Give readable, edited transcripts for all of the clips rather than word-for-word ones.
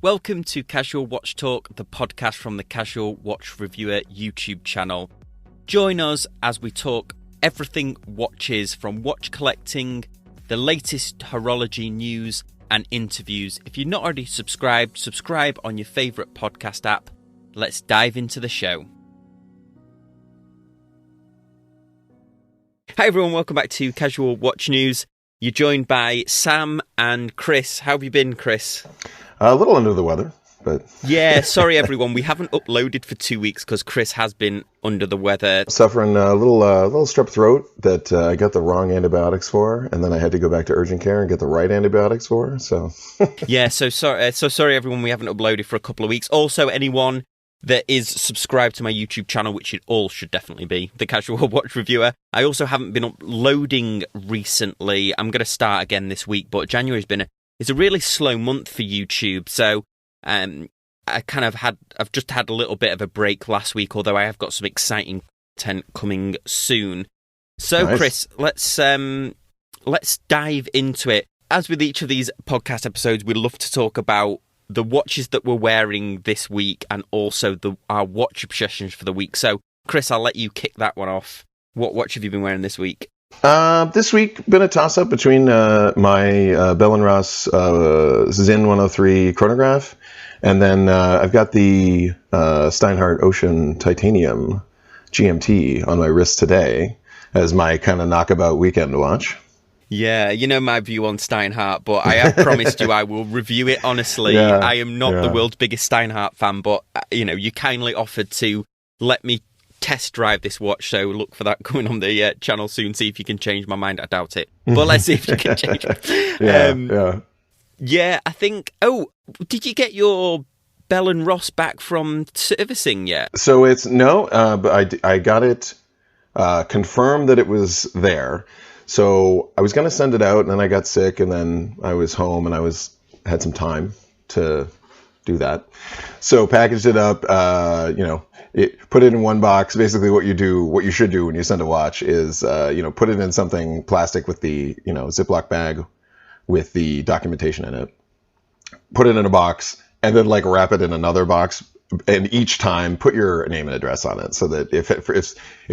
Welcome to Casual Watch Talk, the podcast from the Casual Watch Reviewer YouTube channel. Join us as we talk everything watches, from watch collecting, the latest horology news and interviews. If you're not already subscribed, subscribe on your favourite podcast app. Let's dive into the show. Hi everyone, welcome back to Casual Watch News. You're joined by Sam and Chris. How have you been, Chris? A little under the weather, but... Yeah, sorry everyone, we haven't uploaded for 2 weeks because Chris has been under the weather. Suffering a little strep throat that I got the wrong antibiotics for, and then I had to go back to urgent care and get the right antibiotics for, so... Yeah, so sorry everyone, we haven't uploaded for a couple of weeks. Also, anyone that is subscribed to my YouTube channel, which it all should definitely be, The Casual Watch Reviewer. I also haven't been uploading recently. I'm going to start again this week, but January's been it's a really slow month for YouTube, so I've just had a little bit of a break last week, although I have got some exciting content coming soon. So, nice. Chris, let's dive into it. As with each of these podcast episodes, we love to talk about the watches that we're wearing this week and also our watch obsessions for the week. So, Chris, I'll let you kick that one off. What watch have you been wearing this week? This week, been a toss-up between my Bell & Ross Zinn 103 chronograph, and then I've got the Steinhardt Ocean Titanium GMT on my wrist today as my kind of knockabout weekend watch. Yeah, you know my view on Steinhardt, but I have promised you I will review it honestly. Yeah, I am not the world's biggest Steinhardt fan, but you kindly offered to let me test drive this watch, so look for that coming on the channel soon. See if you can change my mind. I doubt it, but let's see if you can change it. Yeah, I think... Oh, did you get your Bell & Ross back from servicing yet? So but I got it confirmed that it was there. So I was going to send it out, and then I got sick, and then I was home, and had some time to do that. So packaged it up, put it in one box. Basically what you should do when you send a watch is, put it in something plastic with the, Ziploc bag with the documentation in it. Put it in a box, and then wrap it in another box. And each time, put your name and address on it so that if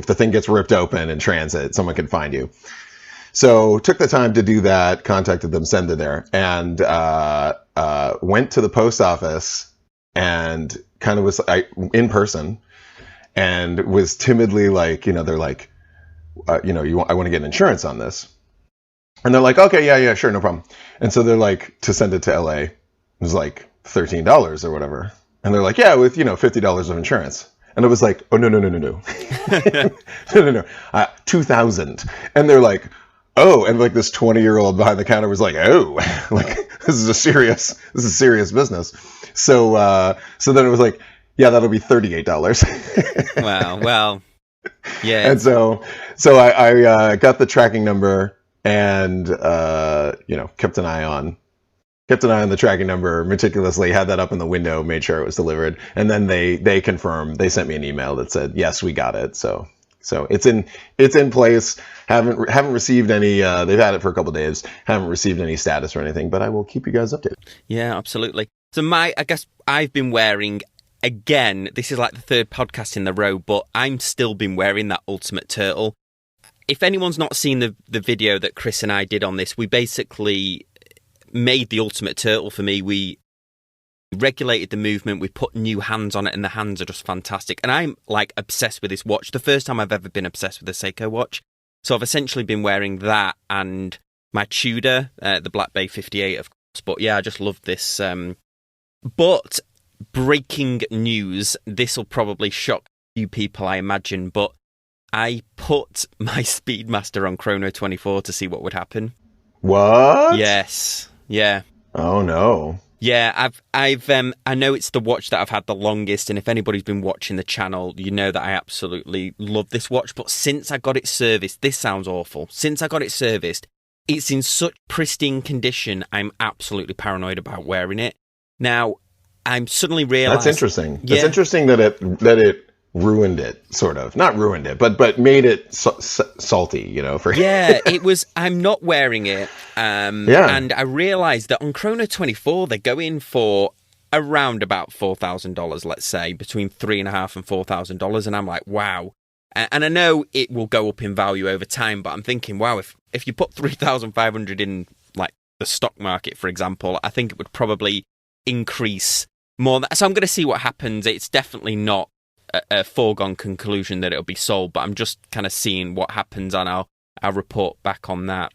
the thing gets ripped open in transit, someone can find you. So took the time to do that, contacted them, send it there, and went to the post office and kind of was in person and was timidly they're like, I want to get insurance on this. And they're like, okay, yeah, sure, no problem. And so they're like, to send it to LA, it was like $13 or whatever. And they're like, yeah, with, $50 of insurance. And I was like, oh, no. No, 2,000. And they're like, oh, and this 20-year-old behind the counter was like, oh, this is serious business. So then it was like, yeah, that'll be $38. Wow. Well, yeah. And so I got the tracking number and kept an eye on the tracking number meticulously, had that up in the window, made sure it was delivered, and then they confirmed. They sent me an email that said, yes, we got it. So it's in place. Haven't received any. They've had it for a couple of days. Haven't received any status or anything, but I will keep you guys updated. Yeah, absolutely. So I guess I've been wearing, again, this is like the third podcast in the row, but I'm still been wearing that Ultimate Turtle. If anyone's not seen the video that Chris and I did on this, we basically made the Ultimate Turtle for me. We regulated the movement, we put new hands on it, and the hands are just fantastic. And I'm obsessed with this watch. The first time I've ever been obsessed with a Seiko watch. So I've essentially been wearing that and my Tudor, the Black Bay 58, of course. But yeah, I just love this. But breaking news, this will probably shock a few people, I imagine, but I put my Speedmaster on Chrono 24 to see what would happen. What? Yes. Yeah. Oh no. Yeah, I know it's the watch that I've had the longest, and if anybody's been watching the channel, you know that I absolutely love this watch, but since I got it serviced, this sounds awful, since I got it serviced, it's in such pristine condition, I'm absolutely paranoid about wearing it. Now, I'm suddenly realizing... That's interesting. Yeah. It's interesting that it ruined it, sort of. Not ruined it, but made it salty, for... Yeah, it was... I'm not wearing it. And I realised that on Chrono 24, they're going for around about $4,000, let's say, between $3,500 and $4,000, and I'm like, wow. And I know it will go up in value over time, but I'm thinking, wow, if you put 3,500 in like the stock market, for example, I think it would probably increase more. So I'm going to see what happens. It's definitely not a foregone conclusion that it'll be sold, but I'm just kind of seeing what happens, and I'll report back on that.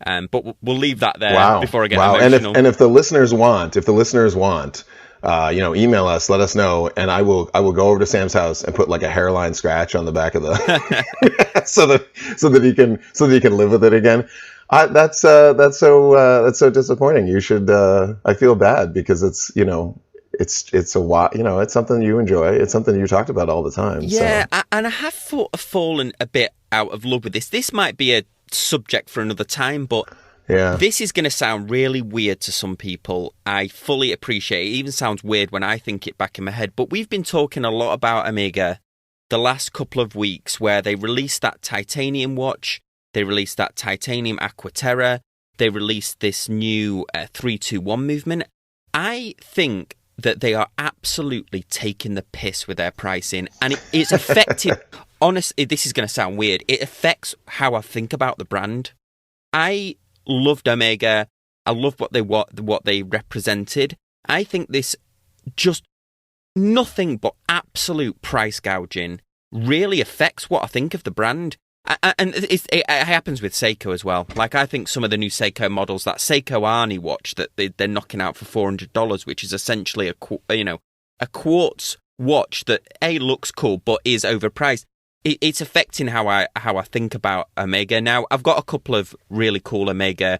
But we'll leave that there before I get emotional. And if the listeners want, email us, let us know, and I will go over to Sam's house and put like a hairline scratch on the back of the so that he can live with it again. That's so disappointing. You should. I feel bad because it's it's something you enjoy. It's something you talked about all the time. Yeah, so. And I have fallen a bit out of love with this. This might be a subject for another time, but this is going to sound really weird to some people. I fully appreciate it. It even sounds weird when I think it back in my head, but we've been talking a lot about Omega the last couple of weeks, where they released that titanium watch, they released that titanium Aquaterra, they released this new 321 movement. I think that they are absolutely taking the piss with their pricing, and it's affected. Honestly, this is going to sound weird. It affects how I think about the brand. I loved Omega. I loved what they represented. I think this just nothing but absolute price gouging really affects what I think of the brand. And it happens with Seiko as well. Like, I think some of the new Seiko models, that Seiko Arnie watch that they're knocking out for $400, which is essentially a quartz watch that looks cool but is overpriced. It's affecting how I think about Omega. Now, I've got a couple of really cool Omega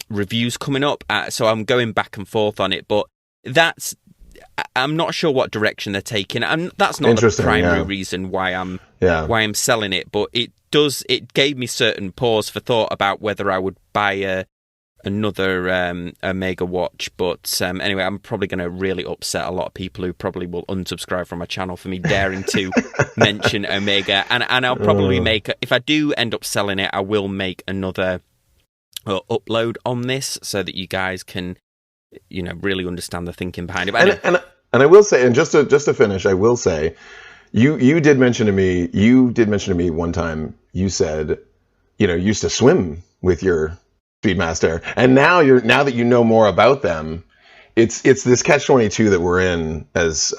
reviews coming up, so I'm going back and forth on it. But I'm not sure what direction they're taking, and that's not the primary reason why I'm selling it. But it gave me certain pause for thought about whether I would buy another Omega watch. But anyway, I'm probably going to really upset a lot of people who probably will unsubscribe from my channel for me daring to mention Omega. And I'll probably if I do end up selling it, I will make another upload on this so that you guys can really understand the thinking behind it. But and I will say, and just to finish, I will say, you did mention to me one time, you said, you used to swim with your Speedmaster, and now that you know more about them, it's this catch-22 that we're in as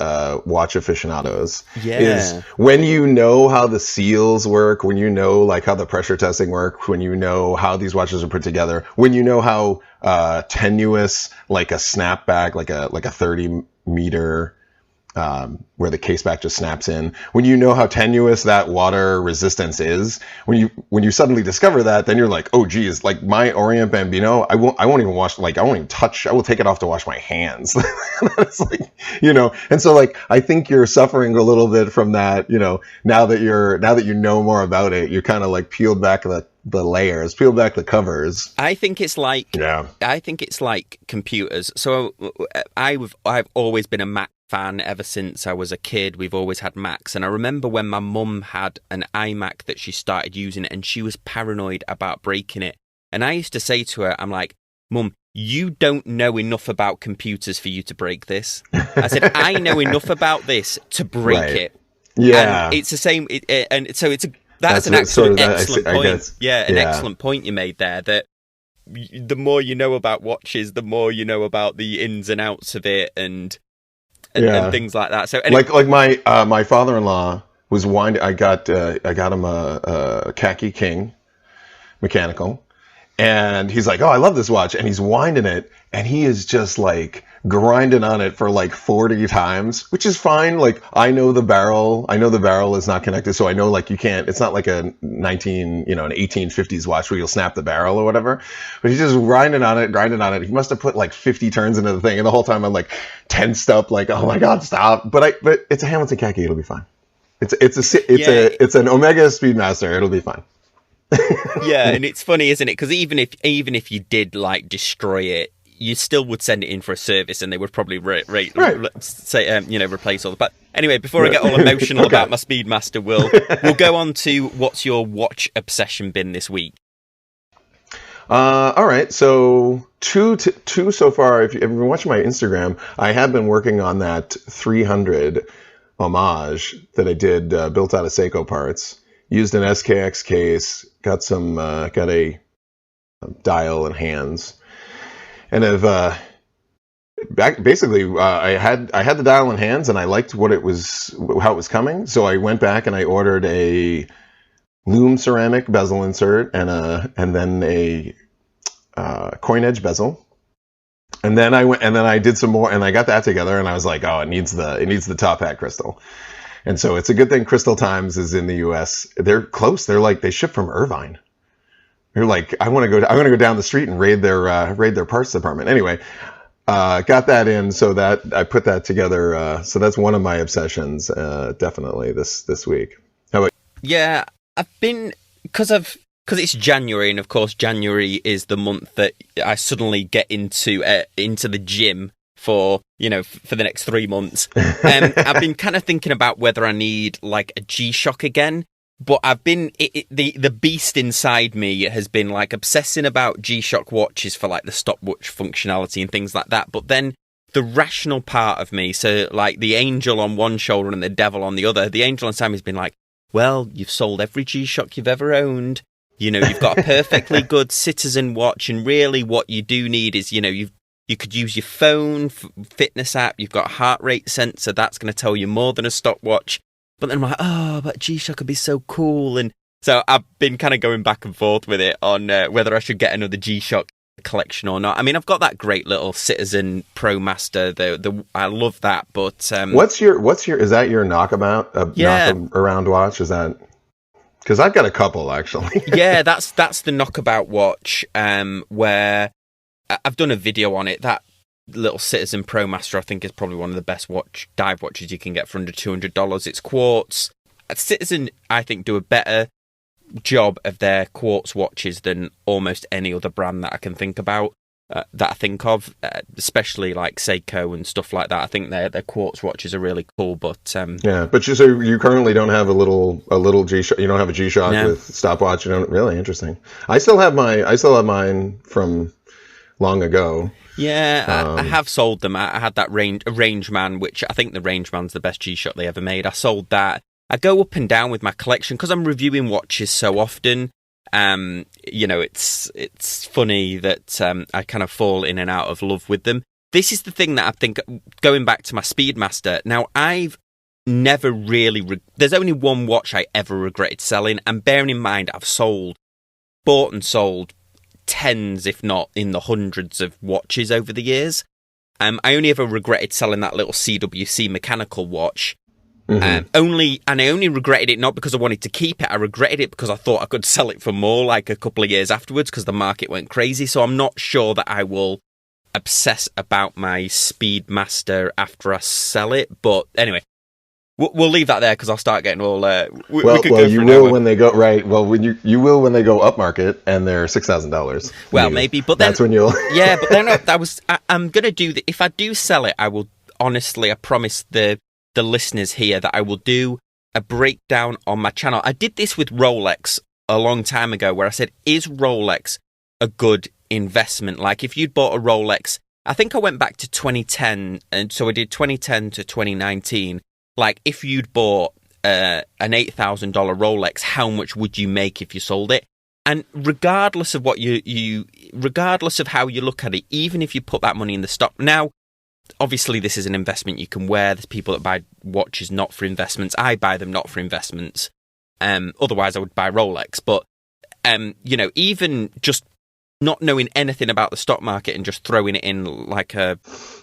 watch aficionados. Yeah. Is when you know how the seals work, when you know like how the pressure testing works, when you know how these watches are put together, when you know how tenuous like a snapback, like a 30 meter where the case back just snaps in, when you know how tenuous that water resistance is, when you suddenly discover that, then you're like, oh geez, like my Orient Bambino, I won't even wash, like I won't even touch, I will take it off to wash my hands. It's like, and so like I think you're suffering a little bit from that, now that you know more about it, you kind of like peeled back the layers, peel back the covers. I think it's like computers. So I've always been a Mac fan ever since I was a kid. We've always had Macs, and I remember when my mum had an iMac that she started using, and she was paranoid about breaking it. And I used to say to her, I'm like, Mum, you don't know enough about computers for you to break this. I said, I know enough about this to break it. Yeah, and it's the same. And so that's an excellent point. Excellent point you made there. That the more you know about watches, the more you know about the ins and outs of it, and things like that. So anyway. like my father-in-law was winding. I got him a Khaki King mechanical, and he's like, oh, I love this watch, and he's winding it, and he is just like grinding on it for like 40 times, which is fine. Like I know the barrel is not connected, so I know like you can't, it's not like an 1850s watch where you'll snap the barrel or whatever, but he's just grinding on it. He must have put like 50 turns into the thing, and the whole time I'm like tensed up, like, oh my god, stop. But it's a Hamilton Khaki, it'll be fine. It's an Omega Speedmaster, it'll be fine. Yeah, and it's funny, isn't it? Because even if you did like destroy it, you still would send it in for a service, and they would probably replace all the. But anyway, before I get all emotional about my Speedmaster, we'll go on to what's your watch obsession been this week. All right, so two so far. If you've been watching my Instagram, I have been working on that 300 homage that I did, built out of Seiko parts. Used an SKX case, got a dial and hands, and have basically I had the dial in hands, and I liked how it was coming. So I went back and I ordered a loom ceramic bezel insert and then a coin edge bezel. And then I did some more, and I got that together, and I was like, oh, it needs the top hat crystal. And so it's a good thing Crystal Times is in the U.S. They're close. They're like, they ship from Irvine. You're like, I want to go down the street and raid their parts department. Anyway, got that in, so that I put that together. So that's one of my obsessions, definitely this week. How about you? Yeah, I've been because it's January, and of course January is the month that I suddenly get into the gym for the next 3 months. I've been kind of thinking about whether I need like a G-Shock again. But I've been the beast inside me has been like obsessing about G-Shock watches for like the stopwatch functionality and things like that. But then the rational part of me, so like the angel on one shoulder and the devil on the other, the angel inside me has been like, well, you've sold every G-Shock you've ever owned. You've got a perfectly good citizen watch, and really what you do need is you could use your phone fitness app. You've got a heart rate sensor that's going to tell you more than a stopwatch. But then I'm like, oh, but G-Shock could be so cool. And so I've been kind of going back and forth with it on whether I should get another G-Shock collection or not. I mean, I've got that great little Citizen Pro Master. I love that. But what's your is that your knockabout? Knockaround watch? Is that? Because I've got a couple actually. Yeah, that's the knockabout watch. Where I've done a video on it. That little Citizen Pro Master, I think, is probably one of the best dive watches you can get for under $200. It's quartz. Citizen, I think, do a better job of their quartz watches than almost any other brand that I can think about. Especially like Seiko and stuff like that. I think their quartz watches are really cool. But yeah, but you currently don't have a little G-Shock. You don't have a G-Shock with stopwatch. You don't really interesting. I still have mine from long ago. Yeah, I have sold them. I had that Rangeman, which I think the Rangeman's the best G-Shock they ever made. I sold that. I go up and down with my collection because I'm reviewing watches so often. It's funny that I kind of fall in and out of love with them. This is the thing that I think, going back to my Speedmaster. Now, I've never really... there's only one watch I ever regretted selling, and bearing in mind, I've bought and sold tens, if not in the hundreds of watches over the years. I only ever regretted selling that little CWC mechanical watch. Mm-hmm. I only regretted it not because I wanted to keep it. I regretted it because I thought I could sell it for more like a couple of years afterwards because the market went crazy. So I'm not sure that I will obsess about my Speedmaster after I sell it. But anyway, we'll leave that there because I'll start getting all. You will when they go right. Well, when you will when they go up market and they're $6,000. Well, maybe, but then, that's when you'll. Yeah, but then I'm gonna do that. If I do sell it, I will honestly. I promise the listeners here that I will do a breakdown on my channel. I did this with Rolex a long time ago where I said, is Rolex a good investment? Like if you'd bought a Rolex, I think I went back to 2010, and so I did 2010 to 2019. Like if you'd bought an $8,000 Rolex, how much would you make if you sold it? And regardless of what regardless of how you look at it, even if you put that money in the stock now, obviously, this is an investment you can wear. There's people that buy watches not for investments. I buy them not for investments. Otherwise, I would buy Rolex. But, even just not knowing anything about the stock market and just throwing it in like a...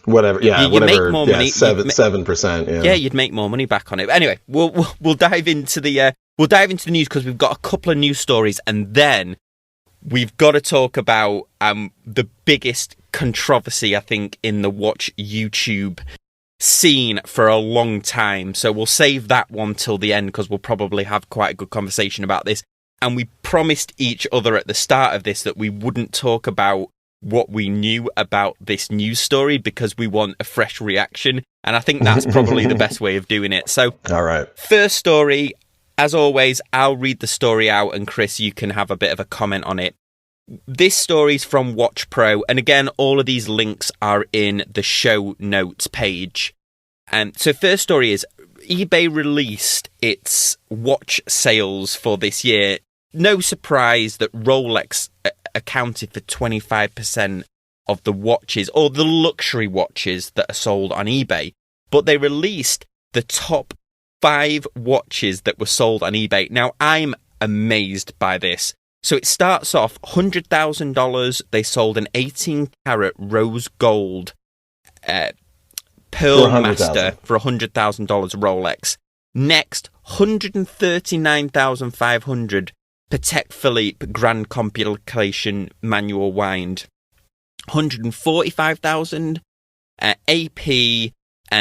Whatever, yeah, you whatever. Make more money. 7%, yeah. Yeah, you'd make more money back on it. But anyway, we'll dive into the news because we've got a couple of news stories, and then we've got to talk about the biggest controversy, I think, in the watch YouTube scene for a long time. So we'll save that one till the end because we'll probably have quite a good conversation about this. And we promised each other at the start of this that we wouldn't talk about what we knew about this news story because we want a fresh reaction. And I think that's probably the best way of doing it. So, all right. First story, as always, I'll read the story out and Chris, you can have a bit of a comment on it. This story's from Watch Pro, and again, all of these links are in the show notes page. So first story is eBay released its watch sales for this year. No surprise that Rolex accounted for 25% of the watches, or the luxury watches that are sold on eBay. But they released the top 5 watches that were sold on eBay. Now, I'm amazed by this. So it starts off $100,000. They sold an 18-carat rose gold Pearl Master for $100,000 Rolex. Next, $139,500 Patek Philippe Grand Compilation manual wind. $145,000 AP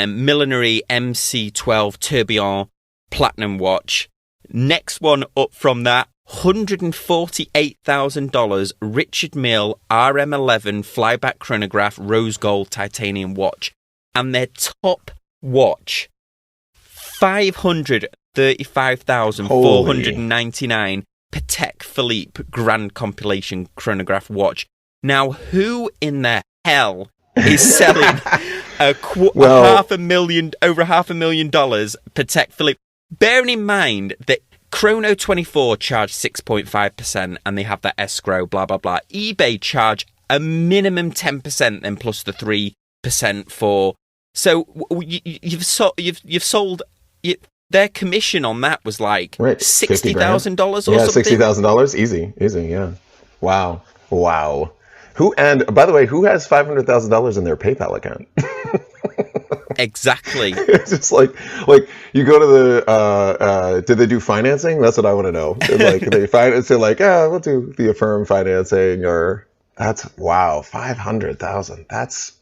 Millinery MC12 Tourbillon platinum watch. Next one up from that, $148,000 Richard Mille RM11 flyback chronograph rose gold titanium watch. And their top watch, $535,499 Patek Philippe Grand Compilation chronograph watch. Now, who in the hell is selling over $500,000 Patek Philippe? Bearing in mind that Chrono 24 charge 6.5% and they have that escrow, blah, blah, blah. eBay charge a minimum 10% then plus the 3% for... So you've sold... Their commission on that was like $60,000 or something. $60,000, easy, yeah. Wow. And by the way, who has $500,000 in their PayPal account? Exactly. It's just like you go to the did they do financing? That's what I want to know. Like they finance, they're like, we'll do the Affirm financing, or that's wow, $500,000. That's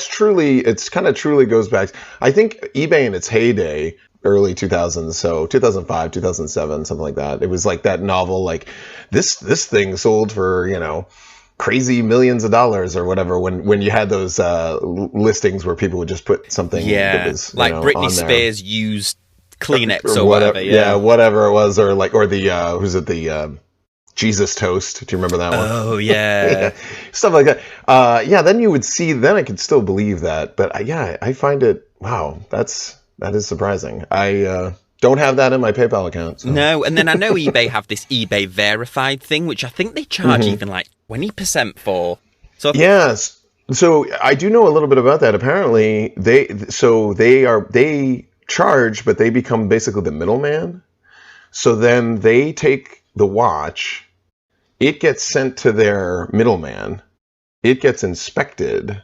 truly, it's kind of truly goes back. I think eBay in its heyday, early 2000s, so 2005, 2007, something like that. It was like that novel, like this thing sold for, crazy millions of dollars or whatever, when you had those listings where people would just put something that was, like Britney Spears used Kleenex or whatever. Yeah, whatever it was, or the who's it, the Jesus Toast. Do you remember that one? Oh, yeah. Stuff like that. Then you would see, then I could still believe that. But I find it, wow, that is surprising. I don't have that in my PayPal account. So. No, and then I know eBay have this eBay verified thing, which I think they charge even like 20% for. So yes. So I do know a little bit about that. Apparently, they charge, but they become basically the middleman. So then they take the watch, it gets sent to their middleman, it gets inspected,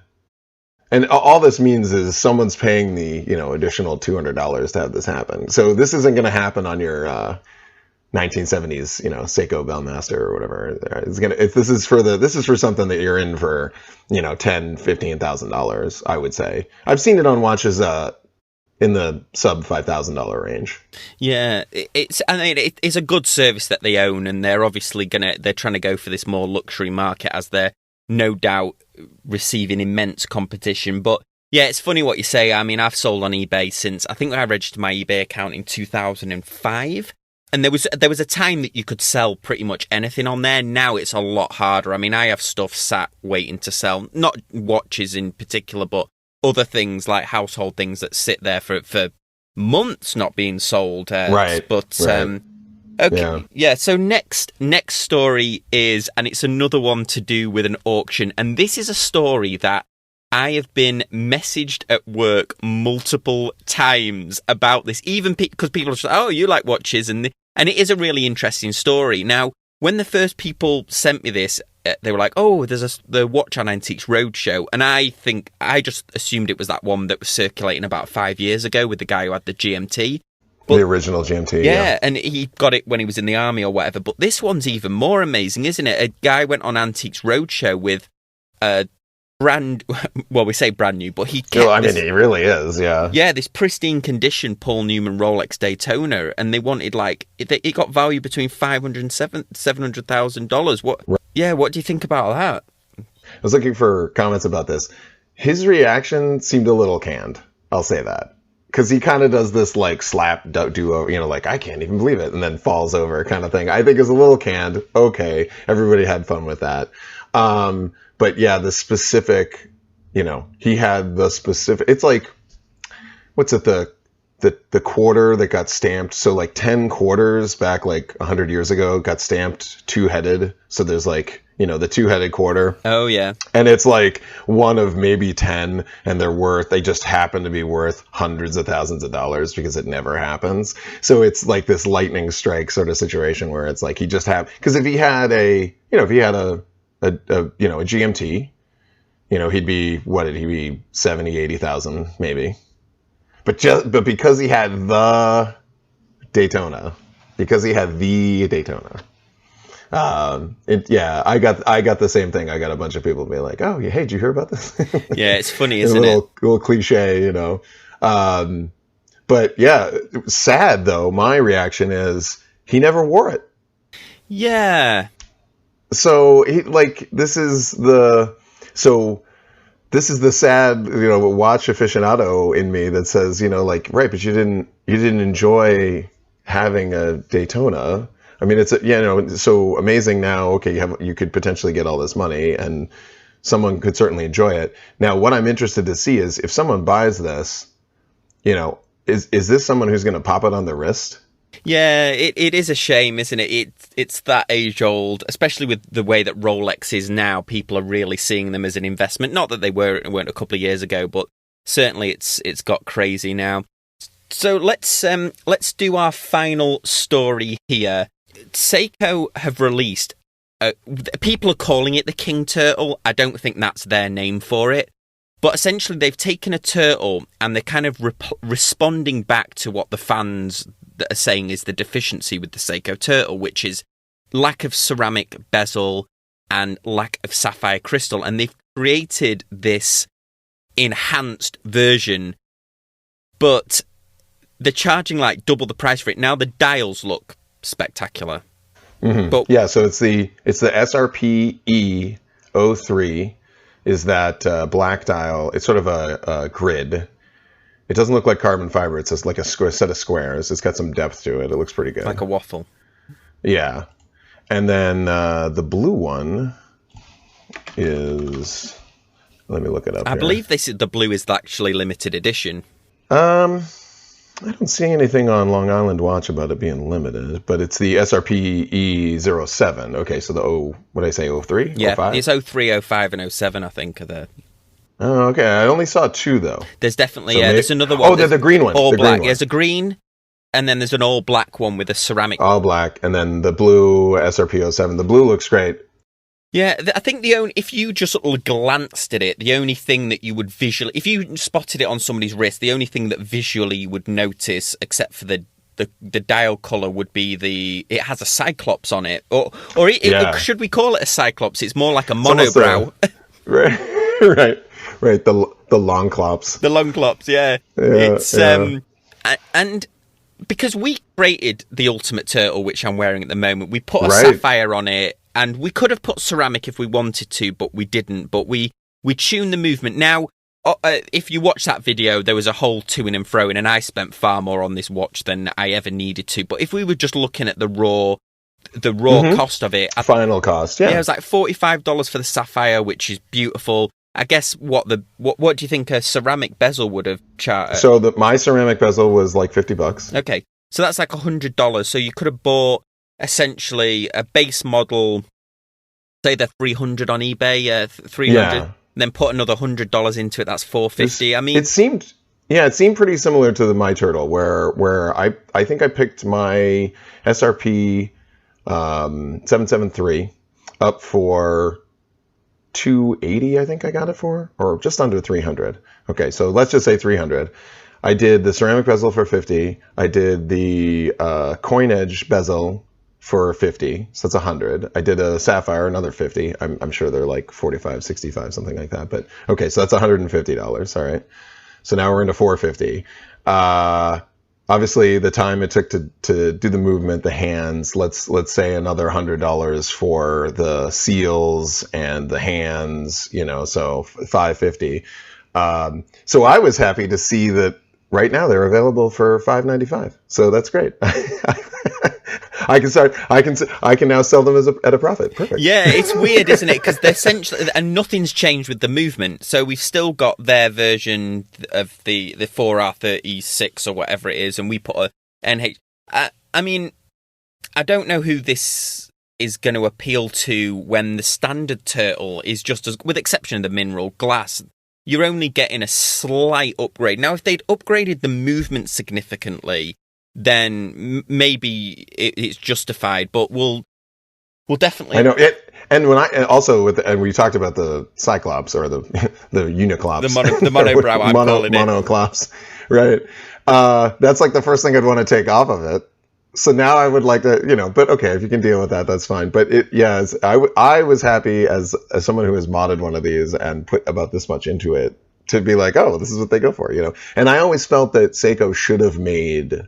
and all this means is someone's paying the additional $200 to have this happen. So this isn't going to happen on your 1970s Seiko Bellmaster or whatever. This is for something that you're in for $10,000-$15,000. I would say I've seen it on watches in the sub $5,000 range. Yeah, it's a good service that they own, and they're obviously they're trying to go for this more luxury market, as they're no doubt receiving immense competition. But yeah, it's funny what you say. I mean, I've sold on eBay since, I think I registered my eBay account in 2005, and there was a time that you could sell pretty much anything on there. Now it's a lot harder. I mean, I have stuff sat waiting to sell, not watches in particular, but other things like household things that sit there for months not being sold. Right. But okay. Yeah. So next story is, and it's another one to do with an auction, and this is a story that I have been messaged at work multiple times about this, even because people are just, oh, you like watches, and it is a really interesting story. Now, when the first people sent me this, they were like, oh, there's the Watch on Antiques Roadshow. And I just assumed it was that one that was circulating about 5 years ago with the guy who had the GMT. But, the original GMT, yeah. And he got it when he was in the army or whatever. But this one's even more amazing, isn't it? A guy went on Antiques Roadshow with a we say brand new, but he kept it really is, yeah. Yeah, this pristine condition Paul Newman Rolex Daytona, and they wanted, like, it got value between $500,000 and $700,000. What? Right. Yeah, what do you think about that? I was looking for comments about this. His reaction seemed a little canned. I'll say that. because he kind of does this like slap duo, like I can't even believe it, and then falls over kind of thing. I think is a little canned. Okay, everybody had fun with that. But yeah, the specific, he had the specific. It's like, what's it, the quarter that got stamped? So like 10 quarters back like 100 years ago got stamped two-headed. So there's like, the two-headed quarter. Oh yeah. And it's like one of maybe 10, and they just happen to be worth hundreds of thousands of dollars because it never happens. So it's like this lightning strike sort of situation where it's like he just because if he had a GMT, he'd be, what did he be, 70, 80,000 maybe. But because he had the Daytona, I got the same thing. I got a bunch of people being like, "Oh, hey, did you hear about this?" Yeah, it's funny, isn't it? Little cliche, But yeah, it was sad though. My reaction is he never wore it. Yeah. So this is the sad, watch aficionado in me that says, right, but you didn't enjoy having a Daytona. I mean, it's so amazing now. Okay, you could potentially get all this money, and someone could certainly enjoy it. Now, what I'm interested to see is if someone buys this, is this someone who's going to pop it on their wrist? Yeah, it is a shame, isn't it? It's that age old, especially with the way that Rolex is now. People are really seeing them as an investment. Not that they weren't a couple of years ago, but certainly it's got crazy now. So let's do our final story here. Seiko have released. People are calling it the King Turtle. I don't think that's their name for it. But essentially, they've taken a turtle and they're kind of responding back to what the fans that are saying is the deficiency with the Seiko Turtle, which is lack of ceramic bezel and lack of sapphire crystal. And they've created this enhanced version, but they're charging like double the price for it. Now the dials look spectacular. Mm-hmm. But yeah, so it's the SRP E03 is that black dial. It's sort of a grid. It doesn't look like carbon fiber. It's just like a set of squares. It's got some depth to it. It looks pretty good. Like a waffle. Yeah. And then the blue one is... Let me look it up I believe they said the blue is actually limited edition. I don't see anything on Long Island Watch about it being limited, but it's the SRP E07. Okay, so what did I say, 03? Yeah, 05? It's 03, 05, and 07, I think, are the... Oh, okay. I only saw two, though. There's definitely, there's another one. Oh, there's the green one. All the black. Green There's a green, and then there's an all black one with a ceramic. All black, and then the blue SRP 07. The blue looks great. Yeah, I think if you just sort of glanced at it, the only thing that you would visually, if you spotted it on somebody's wrist, the only thing that visually you would notice, except for the dial color, would be it has a cyclops on it, or should we call it a cyclops? It's more like a monobrow. Right. The long clops. The long clops, yeah. It's and because we created the Ultimate Turtle, which I'm wearing at the moment, we put a sapphire on it. And we could have put ceramic if we wanted to, but we didn't. But we tuned the movement. Now, if you watch that video, there was a whole to-in and fro-in, and I spent far more on this watch than I ever needed to. But if we were just looking at the raw cost of it... Final cost, yeah. Yeah, it was like $45 for the sapphire, which is beautiful. I guess, what do you think a ceramic bezel would have charged? So my ceramic bezel was like $50. Okay, so that's like $100. So you could have bought... essentially a base model, say they're $300 on eBay, $300, then put another $100 into it. That's $450. I mean, it seemed pretty similar to the My Turtle, where I think I picked my SRP 773 up for $280. I think I got it for, or just under $300. Okay, so let's just say $300. I did the ceramic bezel for $50. I did the coin edge bezel for $50, so that's $100. I did a sapphire, another $50. I'm sure they're like $45, $65, something like that. But okay, so that's $150. All right. So now we're into $450. Obviously, the time it took to do the movement, the hands. Let's say another $100 for the seals and the hands. So $550. So I was happy to see that right now they're available for $5.95. So that's great. I can now sell them at a profit. Perfect. Yeah, it's weird, isn't it? Because they're essentially, and nothing's changed with the movement. So we've still got their version of the 4R36 or whatever it is, and we put a NH. I mean, I don't know who this is going to appeal to when the standard turtle is just as, with exception of the mineral glass, you're only getting a slight upgrade. Now, if they'd upgraded the movement significantly, then maybe it's justified. But we'll definitely. I know it. And when and we talked about the Cyclops or the Uniclops, the monobrow, I'm calling it monoclops, right? That's like the first thing I'd want to take off of it. So now I would like to, but okay, if you can deal with that, that's fine. But I was happy as someone who has modded one of these and put about this much into it to be like, oh, this is what they go for, And I always felt that Seiko should have made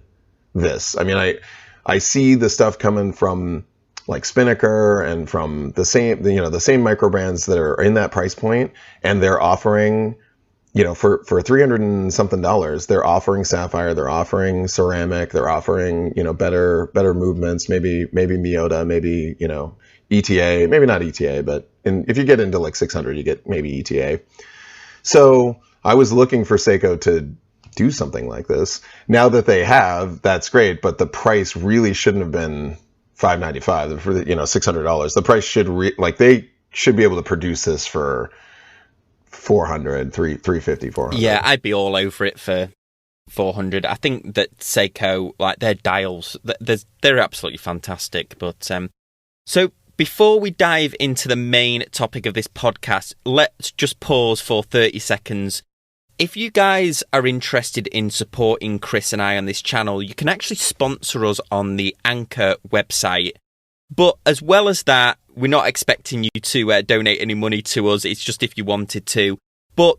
this. I mean, I see the stuff coming from like Spinnaker and from the same micro brands that are in that price point, and they're offering, for $300 and something, they're offering sapphire, they're offering ceramic, they're offering, better movements, maybe Miyota, maybe, ETA, maybe not ETA, but if you get into like 600, you get maybe ETA. So I was looking for Seiko to do something like this. Now that they have, that's great, but the price really shouldn't have been $595 for $600. The price should they should be able to produce this for 400, 350, 400. Yeah, I'd be all over it for 400. I think that Seiko, like their dials, they're absolutely fantastic. But so before we dive into the main topic of this podcast, let's just pause for 30 seconds. If you guys are interested in supporting Chris and I on this channel, you can actually sponsor us on the Anchor website. But as well as that, we're not expecting you to donate any money to us. It's just if you wanted to. But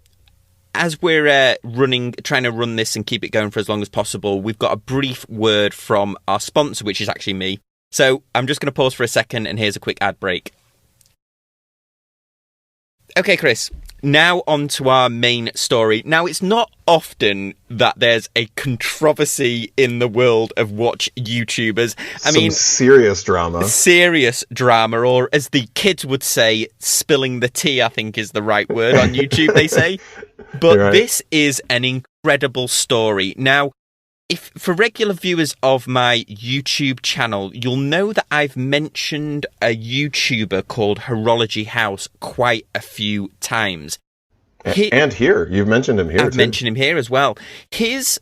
as we're trying to run this and keep it going for as long as possible, we've got a brief word from our sponsor, which is actually me. So I'm just going to pause for a second, and here's a quick ad break. Okay, Chris, now on to our main story. Now, it's not often that there's a controversy in the world of watch YouTubers. I mean, serious drama. Serious drama, or as the kids would say, spilling the tea, I think is the right word on YouTube, they say. But right. This is an incredible story. Now, if for regular viewers of my YouTube channel, you'll know that I've mentioned a YouTuber called Horology House quite a few times. And here, you've mentioned him here. I've mentioned him here as well. His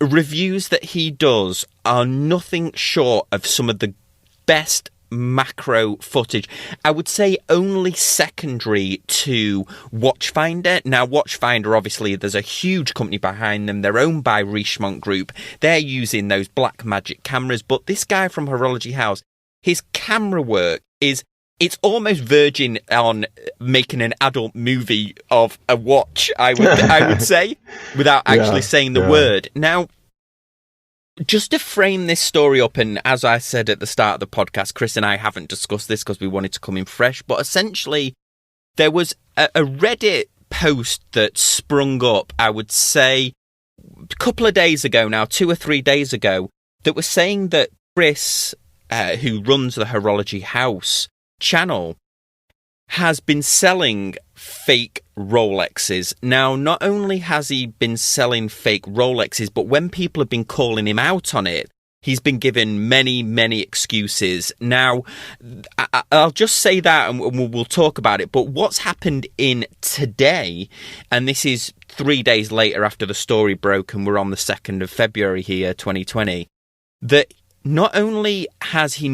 reviews that he does are nothing short of some of the best macro footage. I would say only secondary to Watchfinder. Now, Watchfinder, obviously, there's a huge company behind them. They're owned by Richemont Group. They're using those Black Magic cameras. But this guy from Horology House, his camera work it's almost verging on making an adult movie of a watch, I would say, without actually saying the word. Now, just to frame this story up, and as I said at the start of the podcast, Chris and I haven't discussed this because we wanted to come in fresh, but essentially there was a Reddit post that sprung up, I would say, a couple of days ago now, 2 or 3 days ago, that was saying that Chris, who runs the Horology House channel, has been selling fake Rolexes. Now, not only has he been selling fake Rolexes, but when people have been calling him out on it, he's been given many, many excuses. Now, I'll just say that and we'll talk about it, but what's happened in today, and this is 3 days later after the story broke, and we're on the 2nd of February here, 2020, that not only has he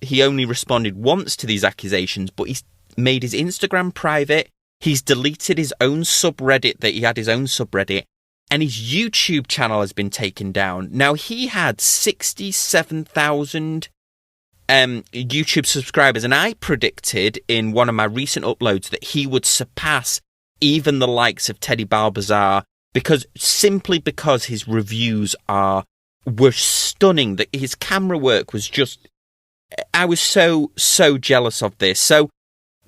he only responded once to these accusations, but he's made his Instagram private, he's deleted his own subreddit, and his YouTube channel has been taken down. Now, he had 67,000 YouTube subscribers, and I predicted in one of my recent uploads that he would surpass even the likes of Teddy Balbazar, because his reviews were stunning. That his camera work was just, I was so jealous of this. So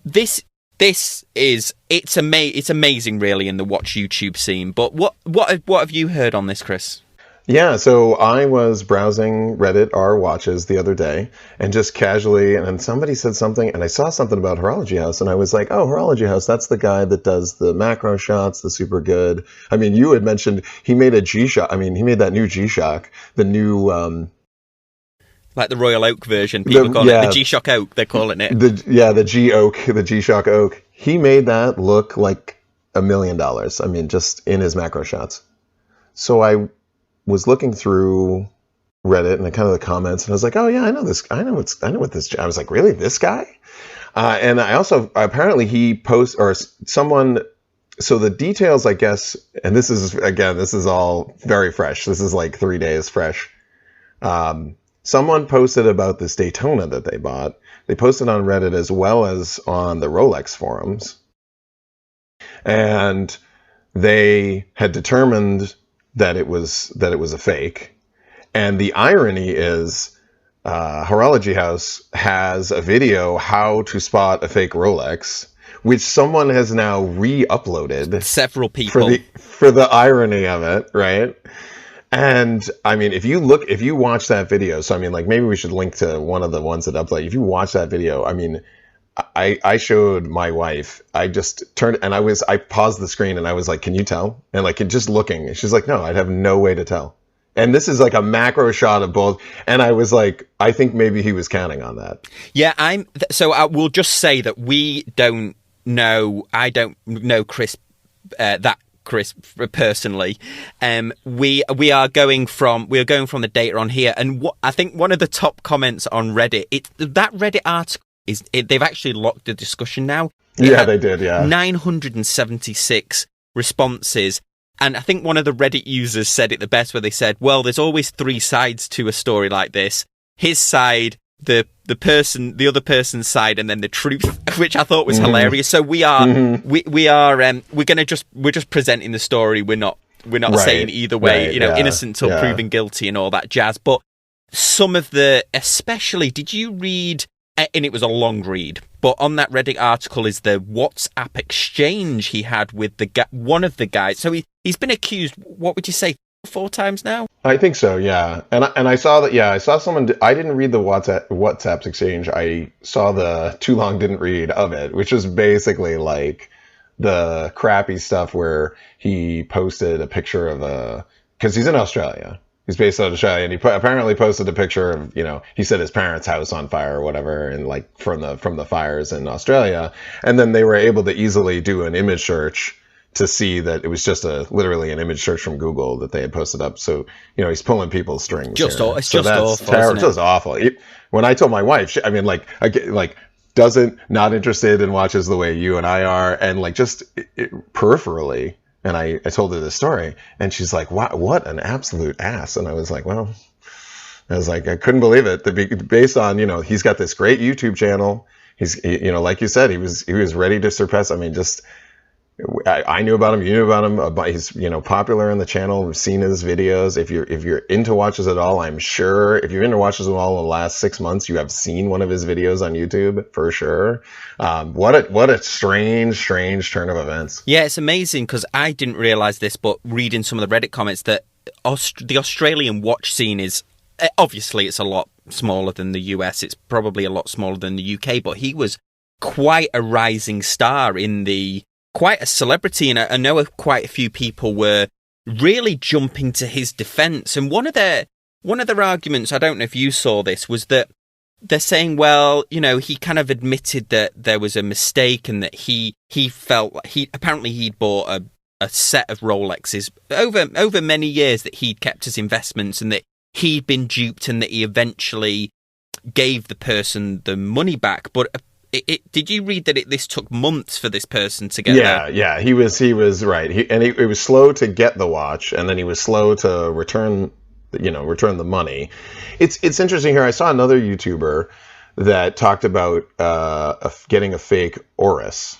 this it's amazing, really, in the watch YouTube scene. But what have you heard on this, Chris? Yeah, so I was browsing Reddit r watches the other day and just casually, and then somebody said something, and I saw something about Horology House, and I was like, oh, Horology House, that's the guy that does the macro shots, the super good. I mean, you had mentioned he made a G-Shock. I mean, he made that new G-Shock, the new... like the Royal Oak version, people call it the G-Shock Oak, they're calling it. The G-Oak, the G-Shock Oak. He made that look like $1 million. I mean, just in his macro shots. So I was looking through Reddit and kind of the comments, and I was like, "Oh yeah, I know this. I know what this." I was like, "Really, this guy?" And I also apparently he posts or someone. So the details, I guess, and this is all very fresh. This is like 3 days fresh. Someone posted about this Daytona that they bought. They posted on Reddit as well as on the Rolex forums, and they had determined that it was a fake. And the irony is Horology House has a video how to spot a fake Rolex, which someone has now re-uploaded. Several people. For the irony of it, right? And I mean, if you watch that video, so I mean, like maybe we should link to one of the ones that upload. If you watch that video, I mean, I showed my wife, I just turned and I paused the screen and I was like, can you tell? And like, just looking, she's like, no, I'd have no way to tell. And this is like a macro shot of both. And I was like, I think maybe he was counting on that. Yeah, so I will just say that we don't know, I don't know Chris personally. We are going from the data on here. And what I think one of the top comments on Reddit, that Reddit article, they've actually locked the discussion now. Yeah, they did, yeah. 976 responses. And I think one of the Reddit users said it the best, where they said, well, there's always three sides to a story like this. His side, the other person's side, and then the truth, which I thought was hilarious. So we're just presenting the story. We're not saying either way, innocent till proven guilty and all that jazz. But some of especially, did you read? And it was a long read, but on that Reddit article is the WhatsApp exchange he had with one of the guys. So he's been accused, what would you say, 4 times now? I think so, yeah. And I saw that, I saw someone, I didn't read the WhatsApp exchange. I saw the too long didn't read of it, which was basically like the crappy stuff where he posted a picture of because he's in Australia. He's based out of Australia, and he apparently posted a picture of, he said his parents' house on fire or whatever, and like from the fires in Australia. And then they were able to easily do an image search to see that it was just literally an image search from Google that they had posted up. So, he's pulling people's strings. It's just awful. It's just awful. When I told my wife, not interested in watches the way you and I are, and like just peripherally. And I told her this story, and she's like, what an absolute ass. And I was like, I couldn't believe it. Based on, he's got this great YouTube channel. He's, like you said, he was ready to surpass. I mean, I knew about him, you knew about him. He's, popular on the channel. We've seen his videos. If you're into watches at all, I'm sure if you're into watches at all in the last 6 months, you have seen one of his videos on YouTube for sure. What a strange turn of events. Yeah, it's amazing because I didn't realize this, but reading some of the Reddit comments that the Australian watch scene is obviously it's a lot smaller than the US. It's probably a lot smaller than the UK, but he was quite a rising star quite a celebrity, and I know quite a few people were really jumping to his defense. And one of their arguments, I don't know if you saw this, was that they're saying, well, he kind of admitted that there was a mistake, and that he felt like he'd bought a set of Rolexes over many years that he'd kept as investments, and that he'd been duped, and that he eventually gave the person the money back. But did you read that this took months for this person to get there? Yeah, he was right. It was slow to get the watch, and then he was slow to return the money. It's interesting here. I saw another YouTuber that talked about getting a fake Oris,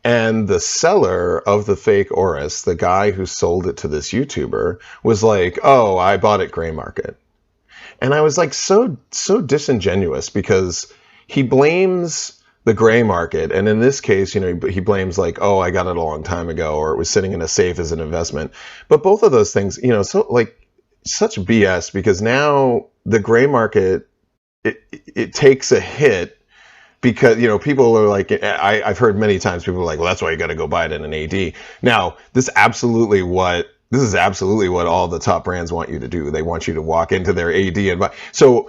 and the seller of the fake Oris, the guy who sold it to this YouTuber, was like, "Oh, I bought it gray market," and I was like, so disingenuous, because he blames the gray market. And in this case, he blames like, oh, I got it a long time ago, or it was sitting in a safe as an investment. But both of those things, so like such BS, because now the gray market, it takes a hit because, people are like, I've heard many times people are like, well, that's why you got to go buy it in an AD. Now, this is absolutely what all the top brands want you to do. They want you to walk into their AD and buy. So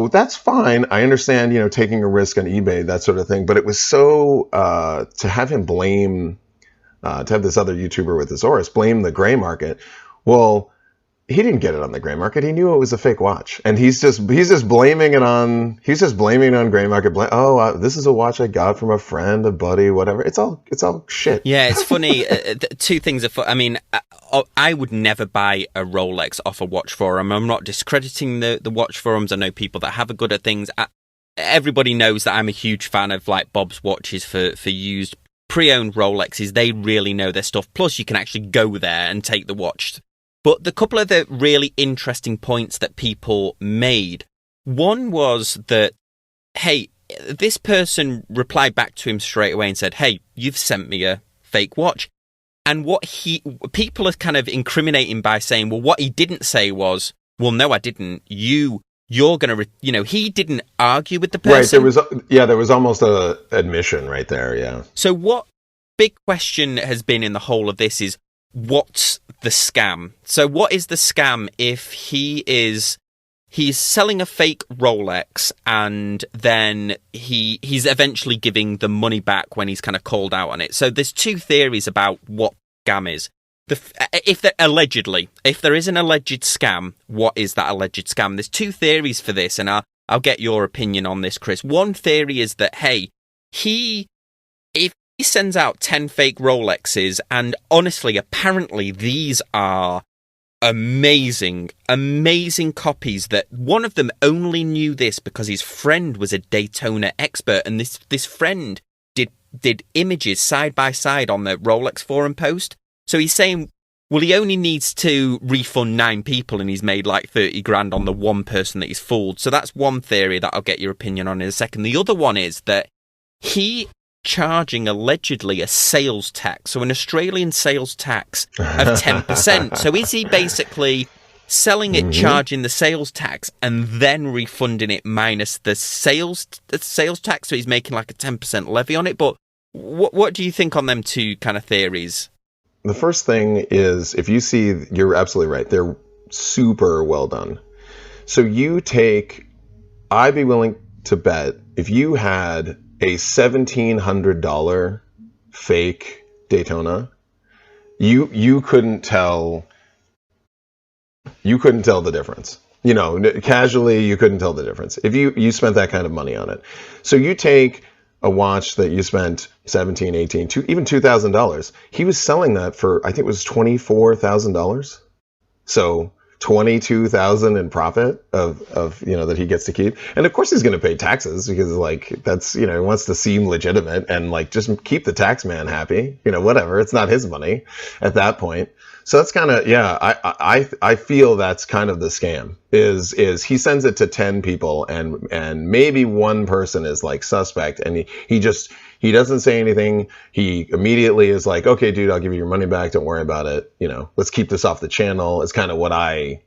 that's fine. I understand, taking a risk on eBay, that sort of thing. But it was so, to have him blame, to have this other YouTuber with Thesaurus blame the gray market. Well, he didn't get it on the gray market. He knew it was a fake watch, and he's just blaming it on gray market. This is a watch I got from a friend, a buddy, whatever. It's all shit. Yeah, it's funny. Two things are. I mean, I would never buy a Rolex off a watch forum. I'm not discrediting the watch forums. I know people that have a good at things. Everybody knows that I'm a huge fan of like Bob's watches for used pre-owned Rolexes. They really know their stuff. Plus, you can actually go there and take the watch. But the couple of the really interesting points that people made, one was that, hey, this person replied back to him straight away and said, hey, you've sent me a fake watch. And people are kind of incriminating by saying, well, what he didn't say was, well, no, I didn't. You're going to, he didn't argue with the person. Right, there was almost a admission right there, yeah. So what big question has been in the whole of this is, what's the scam? So what is the scam if he's selling a fake Rolex and then he's eventually giving the money back when he's kind of called out on it? So there's two theories about what scam is. If there is an alleged scam, what is that alleged scam? There's two theories for this, and I'll get your opinion on this, Chris. One theory is that, hey, if he sends out 10 fake Rolexes, and honestly, apparently these are amazing copies, that one of them only knew this because his friend was a Daytona expert, and this friend did images side by side on the Rolex forum post. So he's saying, well, he only needs to refund 9 people and he's made like 30 grand on the one person that he's fooled. So that's one theory that I'll get your opinion on in a second. The other one is that he charging allegedly a sales tax, so an Australian sales tax of 10%. So is he basically selling it, charging the sales tax, and then refunding it minus the sales tax? So he's making like a 10% levy on it. But what do you think on them two kind of theories? The first thing is, if you see, you're absolutely right. They're super well done. So I'd be willing to bet if you had a $1,700 fake Daytona, you couldn't tell the difference. Casually, you couldn't tell the difference if you spent that kind of money on it. So you take a watch that you spent $1,700, $1,800, even $2,000. He was selling that for, I think it was $24,000. So $22,000 in profit of that he gets to keep. And of course he's going to pay taxes, because like that's, he wants to seem legitimate, and like just keep the tax man happy, whatever. It's not his money at that point. So that's kind of, I feel that's kind of the scam is he sends it to 10 people and maybe one person is like suspect, and he doesn't say anything. He immediately is like, okay, dude, I'll give you your money back. Don't worry about it. Let's keep this off the channel. It's kind of what I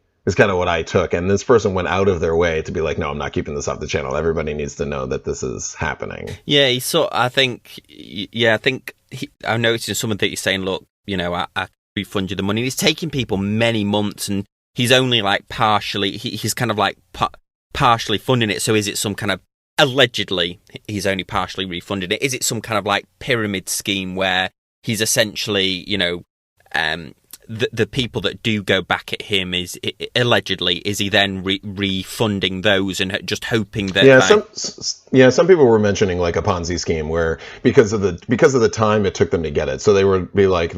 took. And this person went out of their way to be like, no, I'm not keeping this off the channel. Everybody needs to know that this is happening. Yeah. I noticed in someone that he's saying, look, I refund you the money. He's taking people many months, and he's only like partially, he's kind of like partially funding it. So is it some kind of, allegedly, he's only partially refunded it? Is it some kind of like pyramid scheme where he's essentially, the people that do go back at him is he then refunding those and just hoping that some people were mentioning like a Ponzi scheme where because of the time it took them to get it, so you'd be like,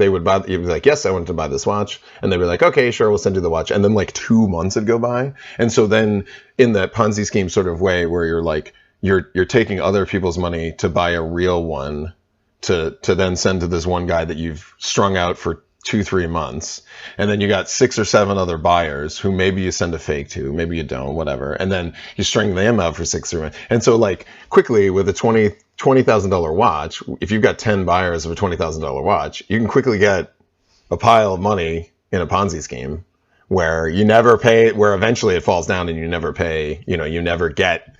yes, I want to buy this watch, and they'd be like, okay, sure, we'll send you the watch, and then like 2 months would go by, and so then in that Ponzi scheme sort of way where you're like you're taking other people's money to buy a real one to then send to this one guy that you've strung out for 2-3 months, and then you got 6 or 7 other buyers who maybe you send a fake to, maybe you don't, whatever, and then you string them out for 6 or 7. And so like quickly with a $20,000 watch, if you've got 10 buyers of a $20,000 watch, you can quickly get a pile of money in a Ponzi scheme where you never pay, where eventually it falls down and you never pay, you never get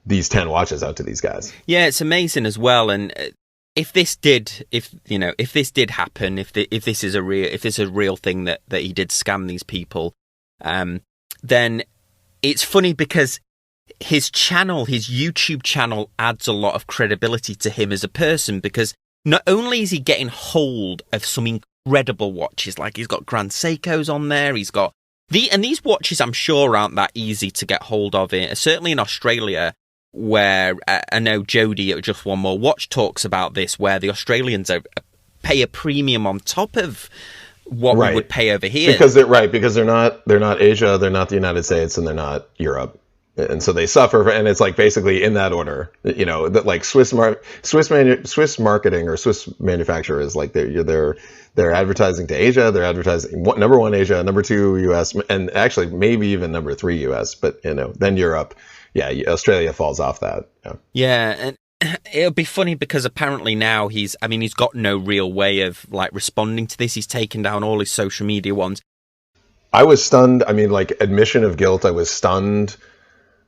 these 10 watches out to these guys. Yeah, it's amazing as well. And if this did happen, if this is a real thing that he did scam these people, then it's funny because his YouTube channel adds a lot of credibility to him as a person, because not only is he getting hold of some incredible watches, like he's got Grand Seikos on there, he's got and these watches I'm sure aren't that easy to get hold of, certainly in Australia, where I know Jody at Just One More Watch talks about this, where the Australians pay a premium on top of what we would pay over here. Because they're not Asia, they're not the United States, and they're not Europe. And so they suffer, and it's like basically in that order, that like Swiss marketing or Swiss manufacturers, like they're advertising to Asia, they're advertising number 1 Asia, number 2 US, and actually maybe even number 3 US, but then Europe. Yeah, Australia falls off that. Yeah, and it'll be funny because apparently now he's got no real way of like responding to this. He's taken down all his social media ones. I was stunned. I mean, like, admission of guilt. I was stunned.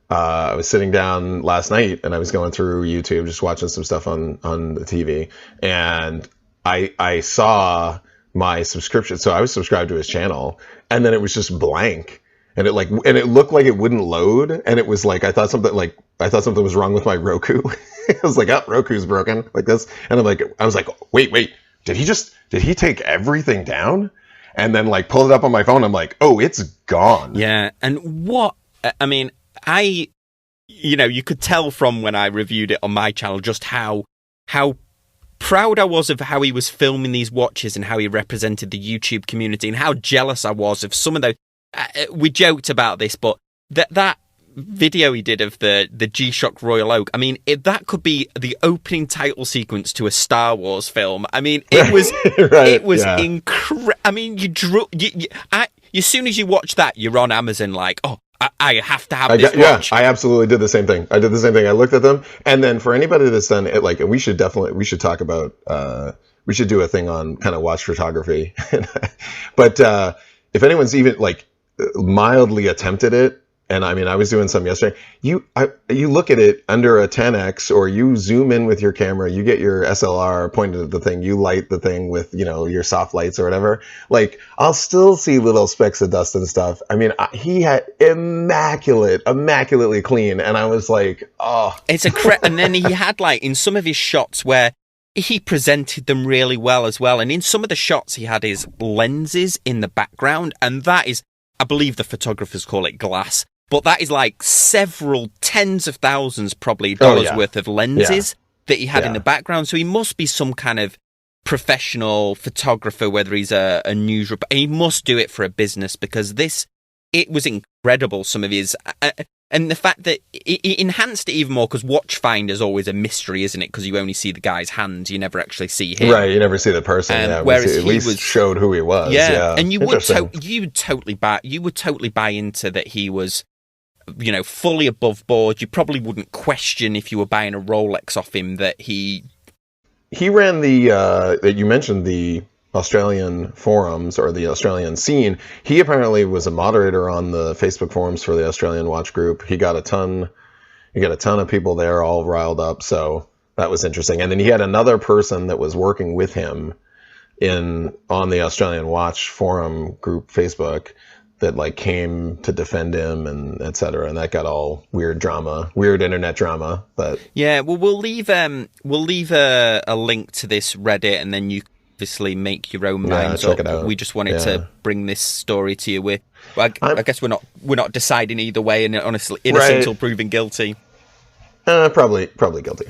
I was sitting down last night and I was going through YouTube, just watching some stuff on the TV, and I saw my subscription. So I was subscribed to his channel, and then it was just blank. And it looked like it wouldn't load, and it was like I thought something was wrong with my Roku. I was like, "Oh, Roku's broken," like this, and I was like, "Wait, did he take everything down?" And then like pulled it up on my phone. I'm like, "Oh, it's gone." Yeah, and you could tell from when I reviewed it on my channel just how proud I was of how he was filming these watches and how he represented the YouTube community, and how jealous I was of some of those. We joked about this, but that video he did of the G-Shock Royal Oak, I mean, that could be the opening title sequence to a Star Wars film. I mean, it was incredible. I mean, as soon as you watch that, you're on Amazon like, oh, I have to have this watch. Yeah, I absolutely did the same thing. I looked at them, and then for anybody that's done it, like, we should talk about, we should do a thing on kind of watch photography. But if anyone's even like mildly attempted it, and I mean, I was doing some yesterday, you look at it under a 10x, or you zoom in with your camera, you get your SLR pointed at the thing, you light the thing with, your soft lights or whatever, like, I'll still see little specks of dust and stuff. I mean, he had immaculately clean, and I was like, oh. It's and then he had, like, in some of his shots where he presented them really well as well, and in some of the shots he had his lenses in the background, and that is, I believe the photographers call it glass, but that is like several tens of thousands probably dollars worth of lenses that he had in the background. So he must be some kind of professional photographer, whether he's a news reporter. He must do it for a business, because it was incredible, some of his, and the fact that it enhanced it even more, because Watchfinder's always a mystery, isn't it? Because you only see the guy's hands, you never actually see him. Right, you never see the person. Whereas at least showed who he was. Yeah, and you would totally buy into that he was, fully above board. You probably wouldn't question, if you were buying a Rolex off him, that he ran that you mentioned, the Australian forums, or the Australian scene. He apparently was a moderator on the Facebook forums for the Australian watch group. He got a ton of people there all riled up, so that was interesting. And then he had another person that was working with him on the Australian watch forum group Facebook that like came to defend him, and etc. And that got all weird internet drama. But yeah, well, we'll leave a link to this Reddit, and then you obviously make your own minds check up. it out. We just wanted to bring this story to you. I guess we're not deciding either way, and honestly, innocent until proven guilty. Probably guilty.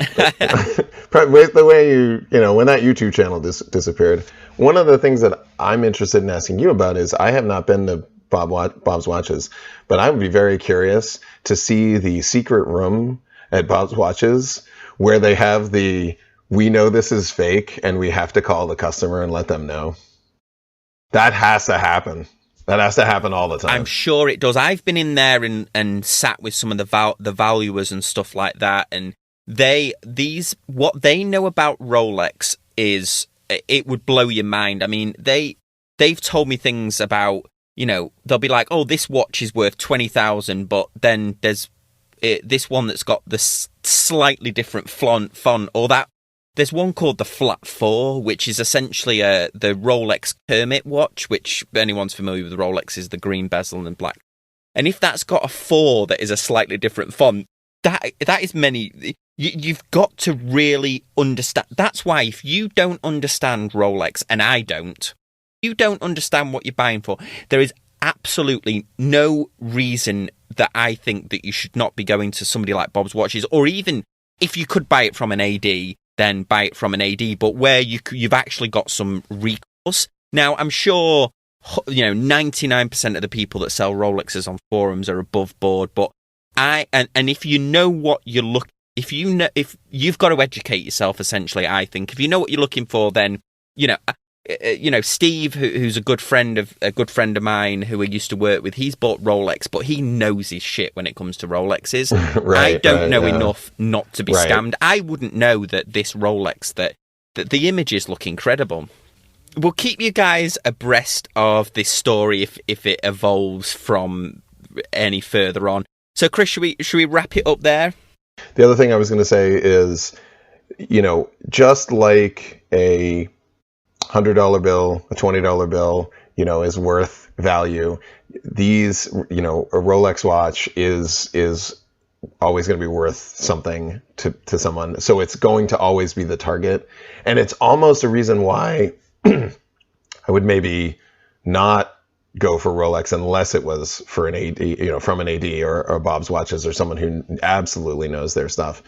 But, the way when that YouTube channel disappeared, one of the things that I'm interested in asking you about is, I have not been to Bob's Watches, but I would be very curious to see the secret room at Bob's Watches where they have we know this is fake and we have to call the customer and let them know. That has to happen. That has to happen all the time. I'm sure it does. I've been in there and sat with some of the valuers and stuff like that, and what they know about Rolex is, it would blow your mind. I mean, they've told me things about, they'll be like, oh, this watch is worth 20,000, but then there's this one that's got this slightly different font, or that. There's one called the Flat 4, which is essentially the Rolex Kermit watch, which, if anyone's familiar with Rolex, is the green bezel and black. And if that's got a 4 that is a slightly different font, that is many. You've got to really understand. That's why if you don't understand Rolex, and I don't, you don't understand what you're buying for, there is absolutely no reason that I think that you should not be going to somebody like Bob's Watches, or even if you could buy it from an AD, then buy it from an AD, but where you've actually got some recourse. Now, I'm sure 99% of the people that sell Rolexes on forums are above board, but if you know what you're if you've got to educate yourself, essentially, I think if you know what you're looking for, then Steve, who's a good friend of mine who I used to work with, he's bought Rolex, but he knows his shit when it comes to Rolexes. I don't know enough not to be scammed. I wouldn't know that this Rolex, that the images look incredible. We'll keep you guys abreast of this story if it evolves from any further on. So, Chris, should we wrap it up there? The other thing I was going to say is, just like a $100 bill, a $20 bill, is worth value. These, a Rolex watch is always going to be worth something to someone. So it's going to always be the target. And it's almost a reason why I would maybe not go for Rolex unless it was for an AD, from an AD or Bob's Watches or someone who absolutely knows their stuff.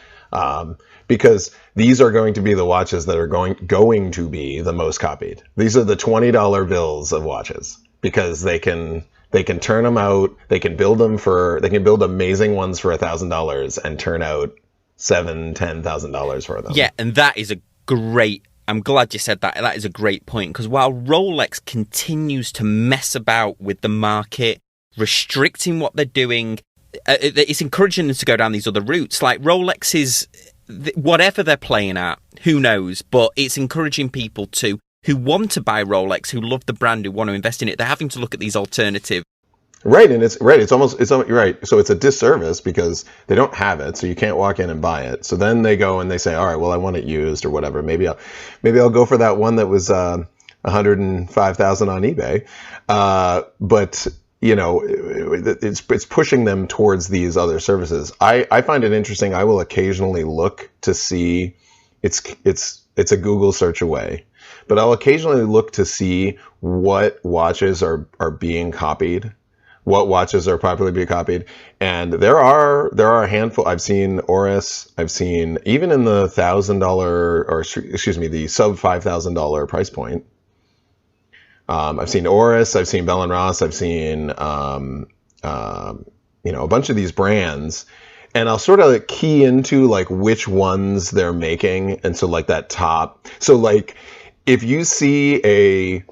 Because these are going to be the watches that are going to be the most copied. These are the $20 bills of watches, because they can turn them out. They can build amazing ones for $1,000 and turn out $10,000 for them. Yeah, and that is a great. I'm glad you said that. That is a great point, because while Rolex continues to mess about with the market, restricting what they're doing, it's encouraging them to go down these other routes. Like Rolex is, whatever they're playing at, who knows? But it's encouraging people who want to buy Rolex, who love the brand, who want to invest in it. They're having to look at these alternatives. Right, and it's right. So it's a disservice because they don't have it, so you can't walk in and buy it. So then they go and they say, all right, well, I want it used or whatever. Maybe I'll go for that one that was $105,000 on eBay. But it's pushing them towards these other services. I find it interesting. I will occasionally look to see, it's a Google search away, but I'll occasionally look to see what watches are being copied, what watches are popularly being copied. And there are a handful. I've seen Oris. I've seen even in the $1,000 the sub $5,000 price point. I've seen Oris, I've seen Bell & Ross, I've seen, a bunch of these brands, and I'll sort of key into like which ones they're making. And so like that top, so like if you see a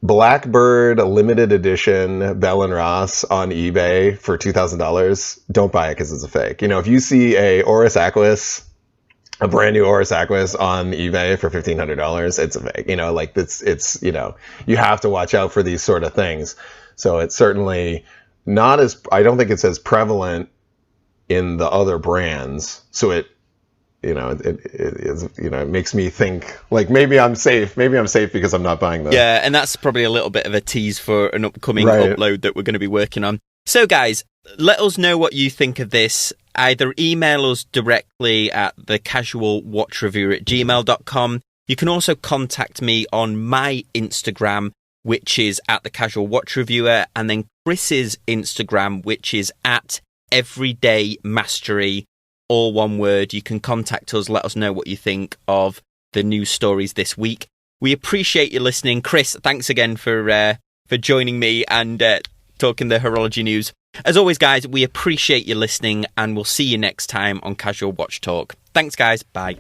Blackbird limited edition Bell & Ross on eBay for $2,000, don't buy it because it's a fake. If you see a a brand new Oris Aquis on eBay for $1,500, it's a fake. You have to watch out for these sort of things. So it's certainly not I don't think it's as prevalent in the other brands. So it makes me think like maybe I'm safe because I'm not buying them. Yeah, and that's probably a little bit of a tease for an upcoming upload that we're going to be working on. So guys, let us know what you think of this. Either email us directly at thecasualwatchreviewer@gmail.com. You can also contact me on my Instagram, which is at thecasualwatchreviewer, and then Chris's Instagram, which is at everydaymastery, all one word. You can contact us, let us know what you think of the news stories this week. We appreciate you listening. Chris, thanks again for joining me and talking the horology news. As always, guys, we appreciate you listening, and we'll see you next time on Casual Watch Talk. Thanks, guys. Bye.